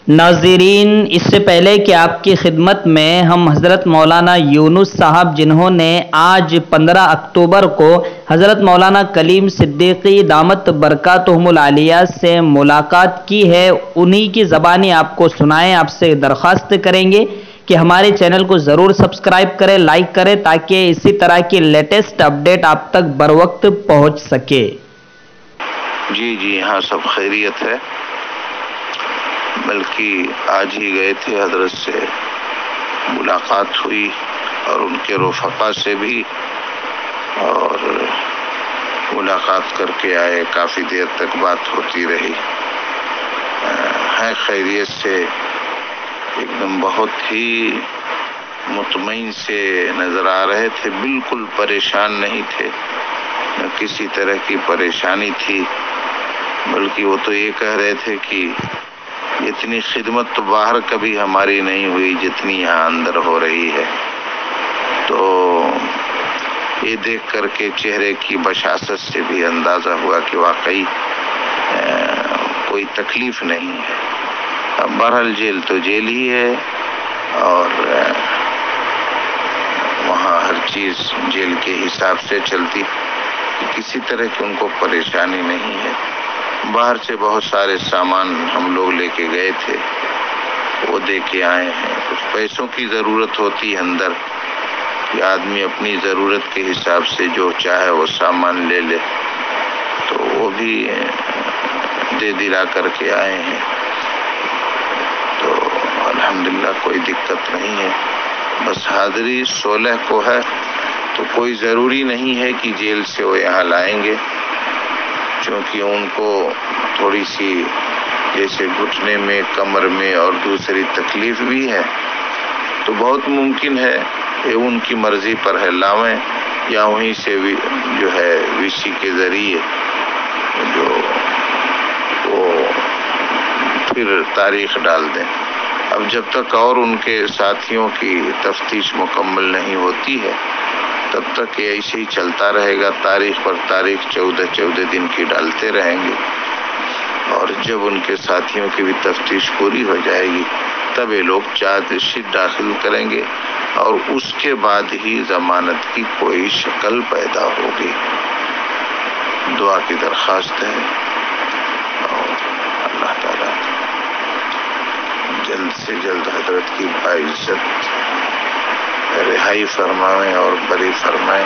ناظرین، اس سے پہلے کہ آپ کی خدمت میں ہم حضرت مولانا یونس صاحب، جنہوں نے آج 15 اکتوبر کو حضرت مولانا کلیم صدیقی دامت برکاتہم العالیہ سے ملاقات کی ہے، انہی کی زبانی آپ کو سنائیں، آپ سے درخواست کریں گے کہ ہمارے چینل کو ضرور سبسکرائب کریں، لائک کریں، تاکہ اسی طرح کی لیٹسٹ اپڈیٹ آپ تک بروقت پہنچ سکے۔ جی ہاں، سب خیریت ہے، بلکہ آج ہی گئے تھے، حضرت سے ملاقات ہوئی اور ان کے رفقا سے بھی، اور ملاقات کر کے آئے، کافی دیر تک بات ہوتی رہی، ہے خیریت سے، ایک دم بہت ہی مطمئن سے نظر آ رہے تھے، بالکل پریشان نہیں تھے، نہ کسی طرح کی پریشانی تھی، بلکہ وہ تو یہ کہہ رہے تھے کہ اتنی خدمت تو باہر کبھی ہماری نہیں ہوئی جتنی یہاں اندر ہو رہی ہے۔ تو یہ دیکھ کر کے چہرے کی بشاشت سے بھی اندازہ ہوا کہ واقعی کوئی تکلیف نہیں ہے۔ اب بہرحال جیل تو جیل ہی ہے، اور وہاں ہر چیز جیل کے حساب سے چلتی، کسی طرح کی ان کو پریشانی نہیں ہے۔ باہر سے بہت سارے سامان ہم لوگ لے کے گئے تھے، وہ دے کے آئے ہیں۔ کچھ پیسوں کی ضرورت ہوتی ہے اندر، کہ آدمی اپنی ضرورت کے حساب سے جو چاہے وہ سامان لے لے، تو وہ بھی دے دلا کر کے آئے ہیں۔ تو الحمدللہ کوئی دقت نہیں ہے، بس حاضری 16 کو ہے، تو کوئی ضروری نہیں ہے کہ جیل سے وہ یہاں لائیں گے، چونکہ ان کو تھوڑی سی جیسے گھٹنے میں، کمر میں اور دوسری تکلیف بھی ہے، تو بہت ممکن ہے کہ ان کی مرضی پر ہے، لاویں یا وہیں سے جو ہے وی کے ذریعے جو وہ پھر تاریخ ڈال دیں۔ اب جب تک اور ان کے ساتھیوں کی تفتیش مکمل نہیں ہوتی ہے، تب تک یہ ایسے ہی چلتا رہے گا، تاریخ پر تاریخ 14 دن کی ڈالتے رہیں گے، اور جب ان کے ساتھیوں کی بھی تفتیش پوری ہو جائے گی، تب یہ لوگ چارج شیٹ داخل کریں گے، اور اس کے بعد ہی ضمانت کی کوئی شکل پیدا ہوگی۔ دعا کی درخواست ہے، اور اللہ تعالیٰ جلد سے جلد حضرت کی باعزت رہائی فرمائیں اور بری فرمائیں۔